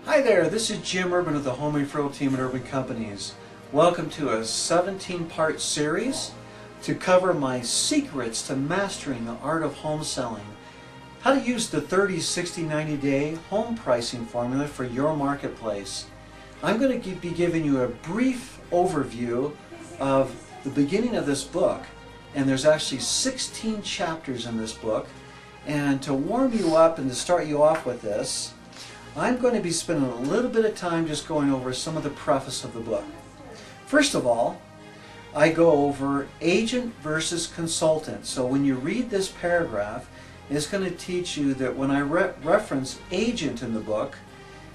Hi there, this is Jim Urban of the Home Referral Team at Urban Companies. Welcome to a 17-part series to cover my secrets to mastering the art of home selling. How to use the 30, 60, 90-day home pricing formula for your marketplace. I'm going to be giving you a brief overview of the beginning of this book, and there's actually 16 chapters in this book. And to warm you up and to start you off with this, I'm going to be spending a little bit of time just going over some of the preface of the book. First of all, I go over agent versus consultant. So when you read this paragraph, it's going to teach you that when I reference agent in the book,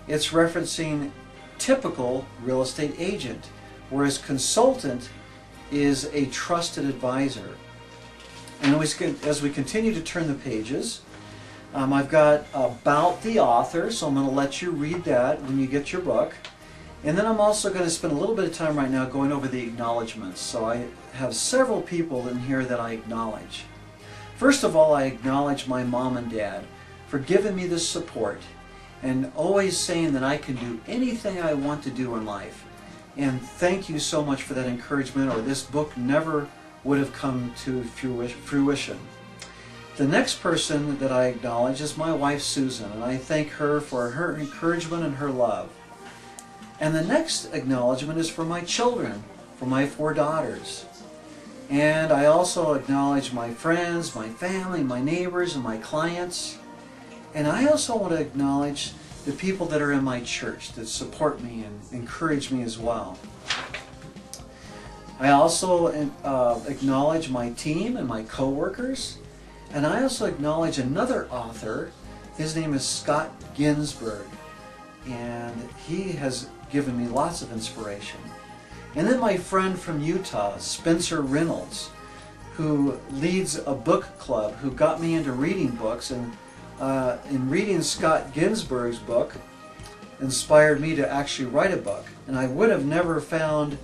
it's referencing typical real estate agent, whereas consultant is a trusted advisor. And as we continue to turn the pages, I've got about the author, so I'm going to let you read that when you get your book. And then I'm also going to spend a little bit of time right now going over the acknowledgements. So I have several people in here that I acknowledge. First of all, I acknowledge my mom and dad for giving me this support and always saying that I can do anything I want to do in life. And thank you so much for that encouragement, or this book never would have come to fruition. The next person that I acknowledge is my wife Susan, and I thank her for her encouragement and her love. And the next acknowledgement is for my children, for my 4 daughters. And I also acknowledge my friends, my family, my neighbors, and my clients. And I also want to acknowledge the people that are in my church that support me and encourage me as well. I also acknowledge my team and my co-workers. And I also acknowledge another author. His name is Scott Ginsberg, and he has given me lots of inspiration. And then my friend from Utah, Spencer Reynolds, who leads a book club, who got me into reading books, and in reading Scott Ginsberg's book inspired me to actually write a book. And I would have never found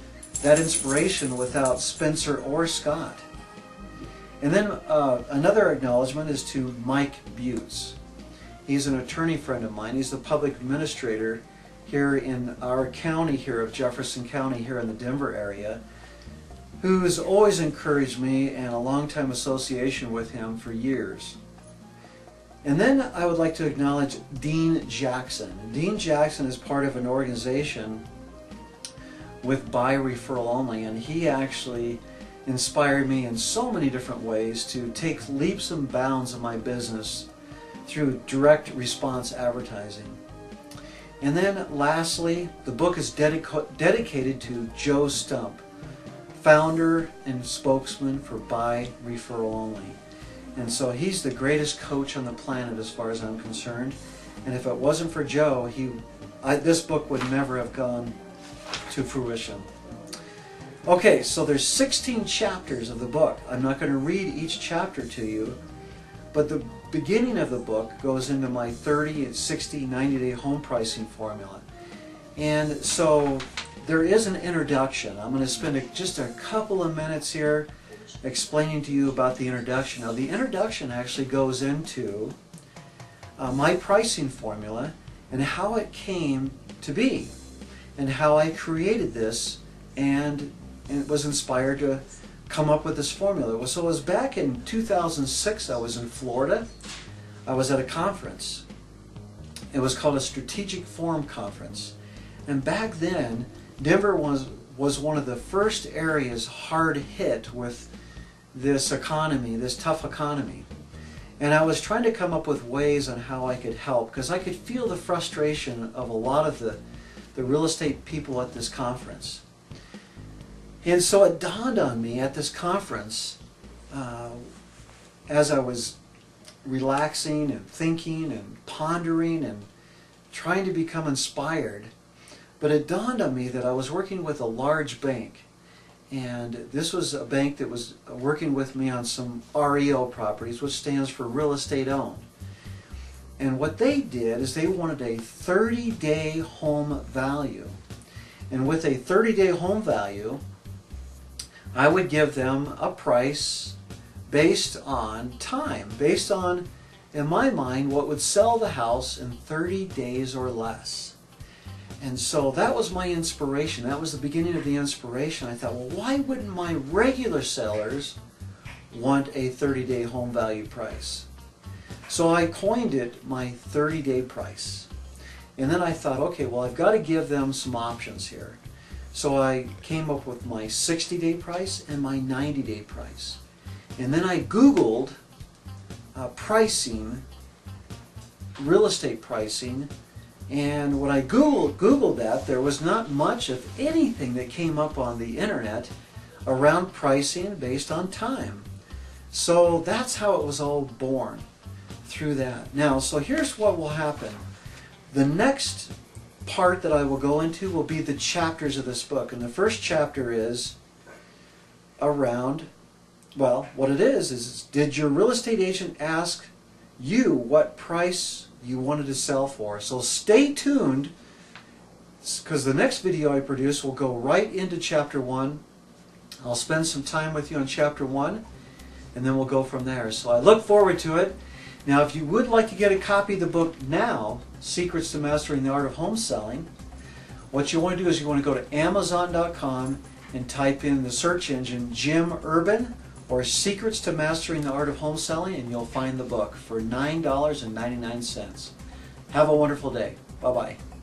that inspiration without Spencer or Scott. And then another acknowledgement is to Mike Butts. He's an attorney friend of mine. He's the public administrator here in our county here of Jefferson County here in the Denver area, who's always encouraged me, and a long-time association with him for years. And then I would like to acknowledge Dean Jackson. Dean Jackson is part of an organization with By Referral Only, and he actually inspired me in so many different ways to take leaps and bounds in my business through direct response advertising. And then lastly, the book is dedicated to Joe Stump, founder and spokesman for By Referral Only. And so he's the greatest coach on the planet as far as I'm concerned. And if it wasn't for Joe, this book would never have gone to fruition. Okay, so there's 16 chapters of the book. I'm not going to read each chapter to you, but the beginning of the book goes into my 30, 60, 90-day home pricing formula. And so there is an introduction. I'm going to spend just a couple of minutes here explaining to you about the introduction. Now, the introduction actually goes into my pricing formula and how it came to be, and how I created this and was inspired to come up with this formula. So it was back in 2006. I was in Florida. I was at a conference. It was called a Strategic Forum Conference. And back then, Denver was one of the first areas hard hit with this economy, this tough economy. And I was trying to come up with ways on how I could help, because I could feel the frustration of a lot of the real estate people at this conference. And so it dawned on me at this conference, as I was relaxing and thinking and pondering and trying to become inspired, but it dawned on me that I was working with a large bank. And this was a bank that was working with me on some REO properties, which stands for real estate owned. And what they did is they wanted a 30-day home value. And with a 30-day home value, I would give them a price based on time, based on in my mind, what would sell the house in 30 days or less. And so that was my inspiration. That was the beginning of the inspiration. I thought, well, why wouldn't my regular sellers want a 30-day home value price? So I coined it my 30-day price. And then I thought, okay, well, I've got to give them some options here. So I came up with my 60-day price and my 90-day price. And then I Googled pricing, real estate pricing, and when I Googled that, there was not much of anything that came up on the internet around pricing based on time. So that's how it was all born, through that. Now, so here's what will happen. The next part that I will go into will be the chapters of this book. And the first chapter is around, well, what it is did your real estate agent ask you what price you wanted to sell for? So stay tuned, because the next video I produce will go right into chapter 1. I'll spend some time with you on chapter 1, and then we'll go from there. So I look forward to it. Now, if you would like to get a copy of the book now, Secrets to Mastering the Art of Home Selling, what you want to do is you want to go to Amazon.com and type in the search engine Jim Urban or Secrets to Mastering the Art of Home Selling, and you'll find the book for $9.99. Have a wonderful day. Bye-bye.